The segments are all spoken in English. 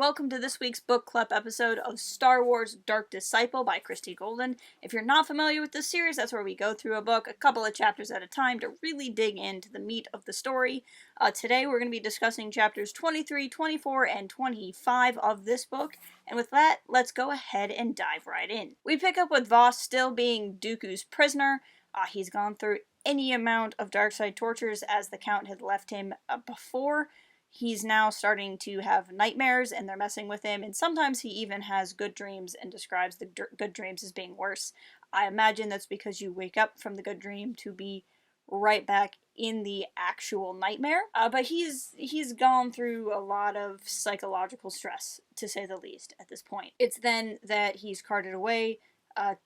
welcome to this week's book club episode of Star Wars Dark Disciple by Christie Golden. If you're not familiar with this series, that's where we go through a book, a couple of chapters at a time, to really dig into the meat of the story. Today we're going to be discussing chapters 23, 24, and 25 of this book, and with that, let's go ahead and dive right in. We pick up with Voss still being Dooku's prisoner. He's gone through any amount of dark side tortures as the Count had left him before. He's now starting to have nightmares, and they're messing with him, and sometimes he even has good dreams and describes the good dreams as being worse. I imagine that's because you wake up from the good dream to be right back in the actual nightmare. But he's gone through a lot of psychological stress, to say the least, at this point. It's then that he's carted away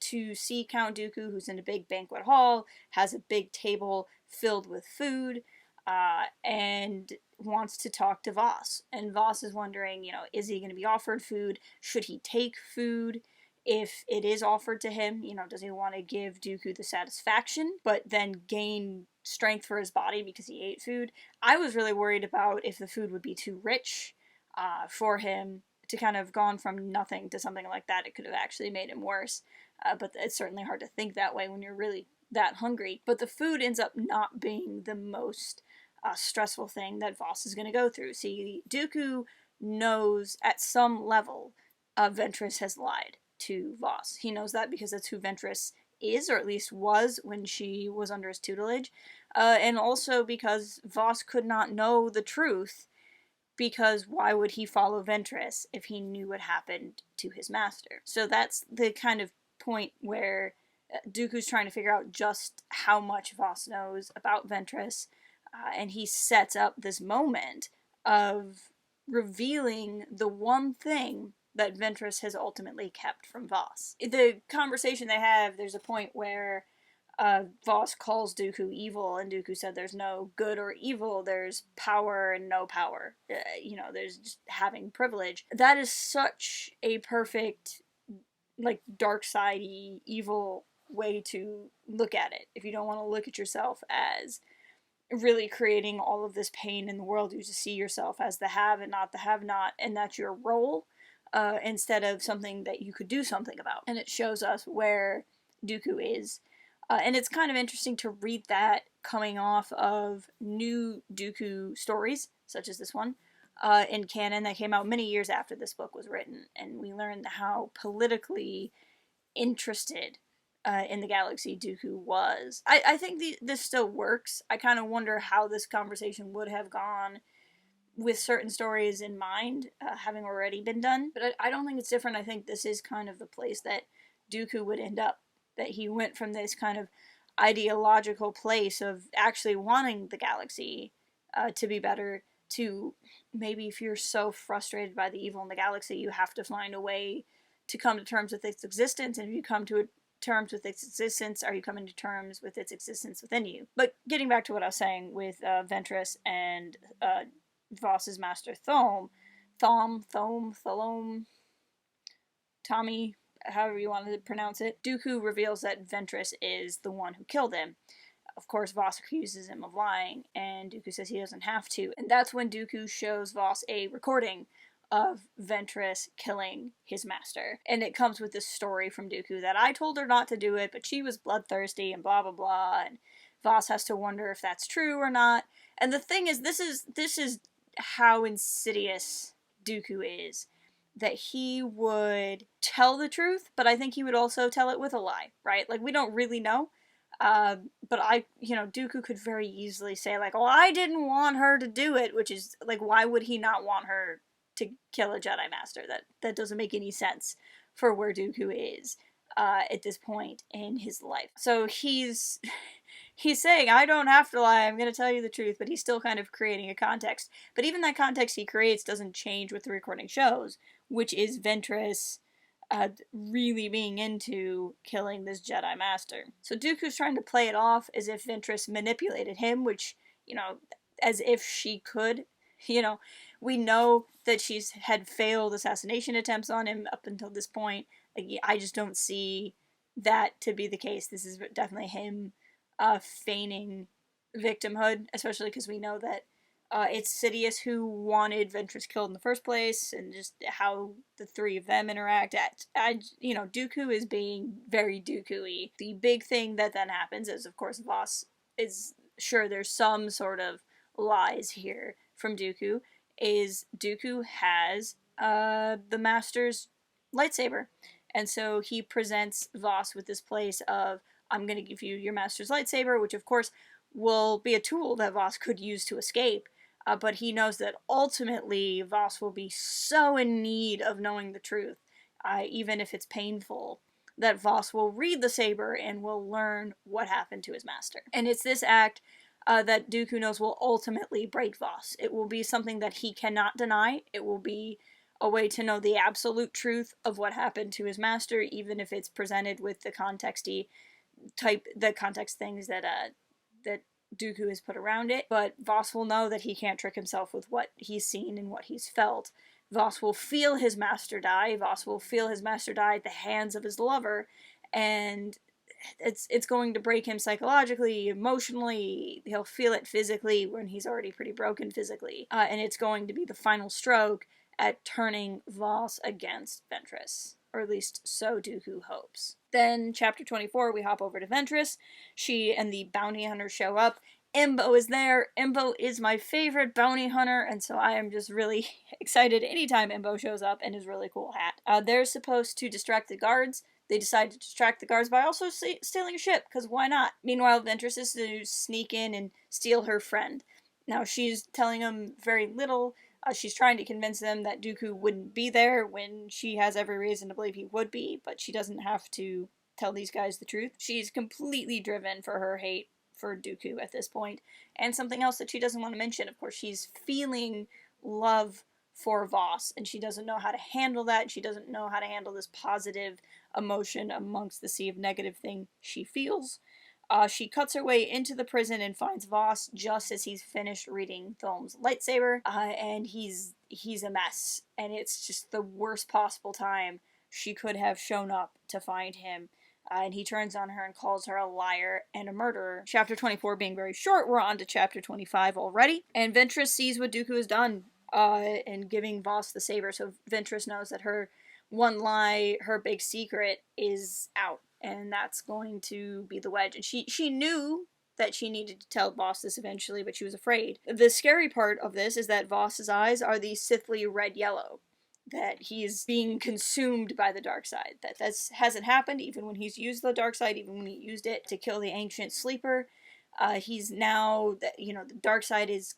to see Count Dooku, who's in a big banquet hall, has a big table filled with food, and wants to talk to Voss. And Voss is wondering, is he going to be offered food? Should he take food if it is offered to him? Does he want to give Dooku the satisfaction, but then gain strength for his body because he ate food? I was really worried about if the food would be too rich for him to kind of gone from nothing to something like that. It could have actually made him worse. But it's certainly hard to think that way when you're really that hungry. But the food ends up not being the most stressful thing that Voss is going to go through. See, Dooku knows at some level Ventress has lied to Voss. He knows that because that's who Ventress is, or at least was when she was under his tutelage. And also because Voss could not know the truth, because why would he follow Ventress if he knew what happened to his master? So that's the kind of point where Dooku's trying to figure out just how much Voss knows about Ventress, and he sets up this moment of revealing the one thing that Ventress has ultimately kept from Voss. The conversation they have, there's a point where Voss calls Dooku evil, and Dooku said there's no good or evil, there's power and no power. There's just having privilege. That is such a perfect, dark sidey, evil way to look at it. If you don't want to look at yourself as really creating all of this pain in the world, you just see yourself as the have and not the have-not, and that's your role, instead of something that you could do something about. And it shows us where Dooku is. And it's kind of interesting to read that coming off of new Dooku stories, such as this one, in canon that came out many years after this book was written, and we learned how politically interested in the galaxy Dooku was. I think this still works. I kind of wonder how this conversation would have gone with certain stories in mind, having already been done. But I don't think it's different. I think this is kind of the place that Dooku would end up. That he went from this kind of ideological place of actually wanting the galaxy to be better to maybe if you're so frustrated by the evil in the galaxy, you have to find a way to come to terms with its existence. And if you come to terms with its existence, are you coming to terms with its existence within you? But getting back to what I was saying with Ventress and Voss's master Thalom, Tommy, however you want to pronounce it, Dooku reveals that Ventress is the one who killed him. Of course, Voss accuses him of lying, and Dooku says he doesn't have to. And that's when Dooku shows Voss a recording of Ventress killing his master. And it comes with this story from Dooku that I told her not to do it, but she was bloodthirsty and blah blah blah, and Voss has to wonder if that's true or not. And the thing is, this is how insidious Dooku is. That he would tell the truth, but I think he would also tell it with a lie, right? We don't really know. But Dooku could very easily say, well, I didn't want her to do it, which is, why would he not want her to kill a Jedi Master? That doesn't make any sense for where Dooku is at this point in his life. So he's saying, I don't have to lie, I'm going to tell you the truth, but he's still kind of creating a context. But even that context he creates doesn't change what the recording shows, which is Ventress really being into killing this Jedi Master. So Dooku's trying to play it off as if Ventress manipulated him, which, as if she could. We know that she's had failed assassination attempts on him up until this point. I just don't see that to be the case. This is definitely him feigning victimhood, especially because we know that It's Sidious who wanted Ventress killed in the first place, and just how the three of them interact. Dooku is being very Dooku-y. The big thing that then happens is, of course, Voss is sure there's some sort of lies here from Dooku, is Dooku has the Master's lightsaber. And so he presents Voss with this place of, I'm going to give you your Master's lightsaber, which of course will be a tool that Voss could use to escape. But he knows that ultimately Voss will be so in need of knowing the truth, even if it's painful, that Voss will read the saber and will learn what happened to his master. And it's this act that Dooku knows will ultimately break Voss. It will be something that he cannot deny. It will be a way to know the absolute truth of what happened to his master, even if it's presented with the context things that Dooku has put around it. But Voss will know that he can't trick himself with what he's seen and what he's felt. Voss will feel his master die. Voss will feel his master die at the hands of his lover, and it's going to break him psychologically, emotionally. He'll feel it physically when he's already pretty broken physically. And it's going to be the final stroke at turning Voss against Ventress. Or at least so Dooku hopes. Then, chapter 24, we hop over to Ventress. She and the bounty hunter show up. Embo is there. Embo is my favorite bounty hunter, and so I am just really excited anytime Embo shows up in his really cool hat. They're supposed to distract the guards. They decide to distract the guards by also stealing a ship, because why not? Meanwhile, Ventress is to sneak in and steal her friend. Now, she's telling them very little. She's trying to convince them that Dooku wouldn't be there when she has every reason to believe he would be, but she doesn't have to tell these guys the truth. She's completely driven for her hate for Dooku at this point. And something else that she doesn't want to mention, of course, she's feeling love for Voss, and she doesn't know how to handle that. She doesn't know how to handle this positive emotion amongst the sea of negative thing she feels. She cuts her way into the prison and finds Voss just as he's finished reading Thulm's lightsaber, and he's a mess, and it's just the worst possible time she could have shown up to find him. And he turns on her and calls her a liar and a murderer. Chapter 24 being very short, we're on to chapter 25 already, and Ventress sees what Dooku has done in giving Voss the saber, so Ventress knows that her one lie, her big secret, is out. And that's going to be the wedge. And she knew that she needed to tell Voss this eventually, but she was afraid. The scary part of this is that Voss's eyes are the Sithly red-yellow. That he's being consumed by the dark side. That hasn't happened even when he's used the dark side, even when he used it to kill the ancient sleeper. He's now, the dark side is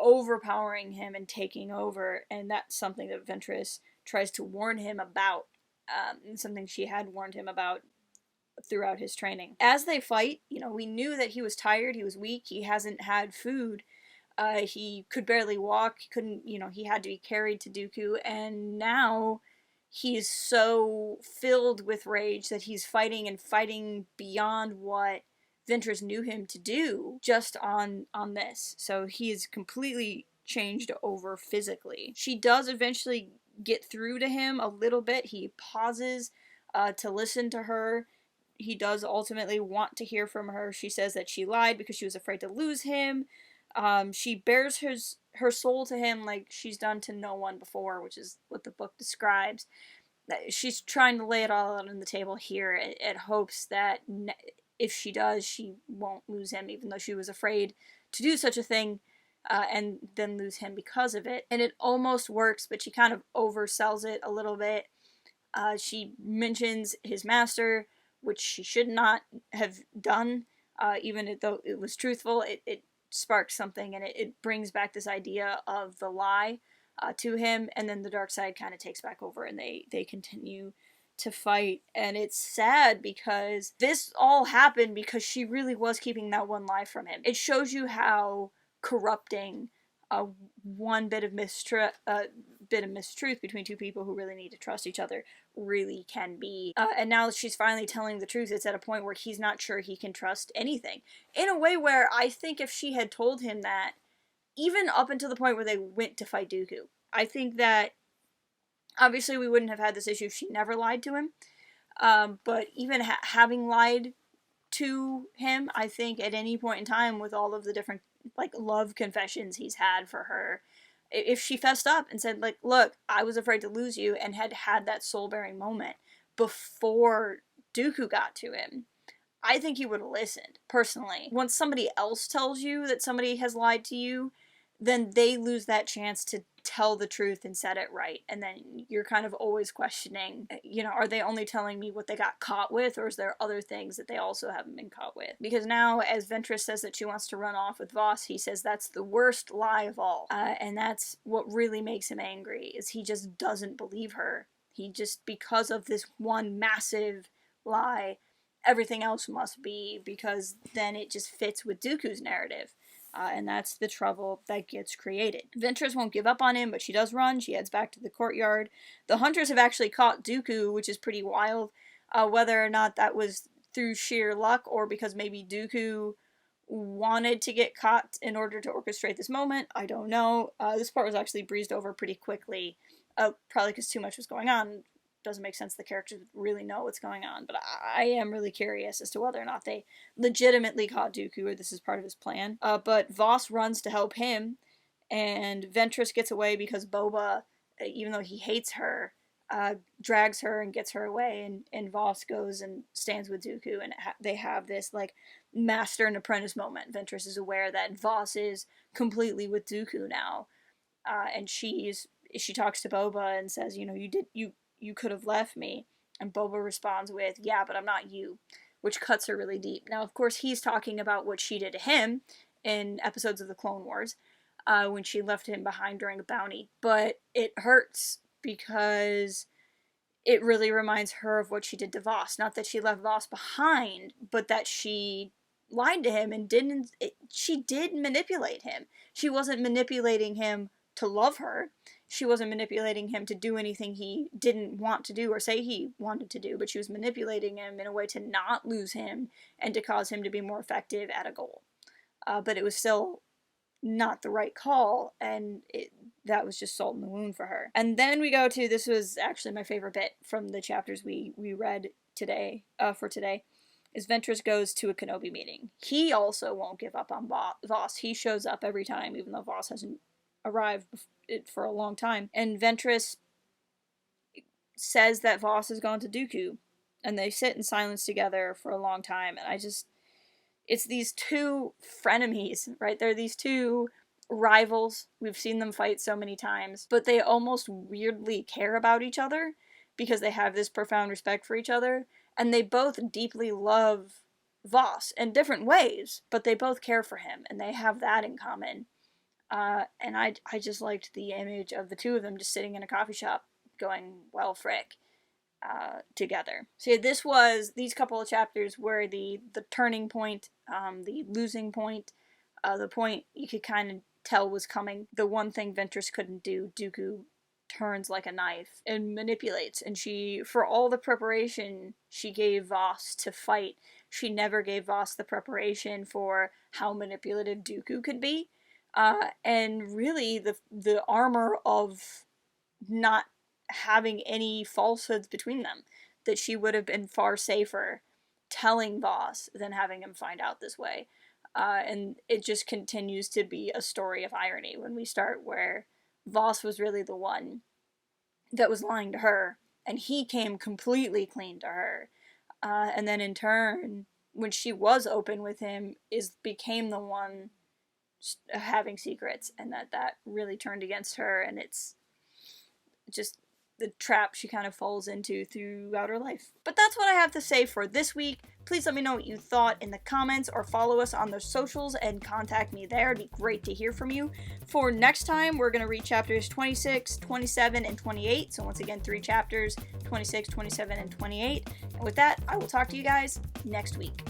overpowering him and taking over, and that's something that Ventress tries to warn him about. Something she had warned him about throughout his training. As they fight, we knew that he was tired, he was weak, he hasn't had food, he could barely walk, he had to be carried to Dooku, and now he's so filled with rage that he's fighting beyond what Ventress knew him to do just on this. So he is completely changed over physically. She does eventually get through to him a little bit. He pauses to listen to her. He does ultimately want to hear from her. She says that she lied because she was afraid to lose him. She bears her soul to him like she's done to no one before, which is what the book describes. She's trying to lay it all out on the table here at hopes that if she does, she won't lose him, even though she was afraid to do such a thing. And then lose him because of it. And it almost works, but she kind of oversells it a little bit. She mentions his master, which she should not have done, even though it was truthful. It sparks something, and it brings back this idea of the lie to him, and then the dark side kind of takes back over, and they continue to fight. And it's sad because this all happened because she really was keeping that one lie from him. It shows you how corrupting one bit of mistruth between two people who really need to trust each other really can be. And now she's finally telling the truth. It's at a point where he's not sure he can trust anything. In a way where I think if she had told him that, even up until the point where they went to fight Dooku, I think that obviously we wouldn't have had this issue if she never lied to him. But even having lied to him, I think at any point in time with all of the different like, love confessions he's had for her, if she fessed up and said, like, look, I was afraid to lose you, and had that soul-bearing moment before Dooku got to him, I think he would have listened, personally. Once somebody else tells you that somebody has lied to you, then they lose that chance to tell the truth and set it right. And then you're kind of always questioning, you know, are they only telling me what they got caught with, or is there other things that they also haven't been caught with? Because now, as Ventress says that she wants to run off with Voss, he says that's the worst lie of all. And that's what really makes him angry, is he just doesn't believe her. He just, because of this one massive lie, everything else must be, because then it just fits with Dooku's narrative. And that's the trouble that gets created. Ventress won't give up on him, but she does run. She heads back to the courtyard. The hunters have actually caught Dooku, which is pretty wild. Whether or not that was through sheer luck, or because maybe Dooku wanted to get caught in order to orchestrate this moment, I don't know. This part was actually breezed over pretty quickly, probably because too much was going on. Doesn't make sense the characters really know what's going on, but I am really curious as to whether or not they legitimately caught Dooku, or this is part of his plan. But Voss runs to help him, and Ventress gets away because Boba, even though he hates her, drags her and gets her away, and Voss goes and stands with Dooku, and they have this, like, master and apprentice moment. Ventress is aware that Voss is completely with Dooku now, and she talks to Boba and says, you know, you could have left me. And Boba responds with, yeah, but I'm not you, which cuts her really deep. Now, of course, he's talking about what she did to him in episodes of the Clone Wars, when she left him behind during a bounty. But it hurts because it really reminds her of what she did to Voss. Not that she left Voss behind, but that she lied to him and she did manipulate him. She wasn't manipulating him to love her. She wasn't manipulating him to do anything he didn't want to do or say he wanted to do, but she was manipulating him in a way to not lose him and to cause him to be more effective at a goal. But it was still not the right call, and that was just salt in the wound for her. And then we go to, this was actually my favorite bit from the chapters we read today, for today, is Ventress goes to a Kenobi meeting. He also won't give up on Voss. He shows up every time, even though Voss hasn't arrived for a long time. And Ventress says that Voss has gone to Dooku, and they sit in silence together for a long time. And it's these two frenemies, right? They're these two rivals. We've seen them fight so many times, but they almost weirdly care about each other because they have this profound respect for each other, and they both deeply love Voss in different ways, but they both care for him, and they have that in common. And I just liked the image of the two of them just sitting in a coffee shop going, well, frick, together. So yeah, these couple of chapters were the turning point, the losing point, the point you could kind of tell was coming. The one thing Ventress couldn't do, Dooku turns like a knife and manipulates, and for all the preparation she gave Voss to fight, she never gave Voss the preparation for how manipulative Dooku could be. And really the armor of not having any falsehoods between them, that she would have been far safer telling Voss than having him find out this way. And it just continues to be a story of irony when we start where Voss was really the one that was lying to her, and he came completely clean to her. And then in turn, when she was open with him, became the one having secrets, and that really turned against her, and it's just the trap she kind of falls into throughout her life. But that's what I have to say for this week. Please let me know what you thought in the comments, or follow us on the socials and contact me there. It'd be great to hear from you. For next time, we're going to read chapters 26, 27, and 28. So once again, 3 chapters, 26, 27, and 28. And with that, I will talk to you guys next week.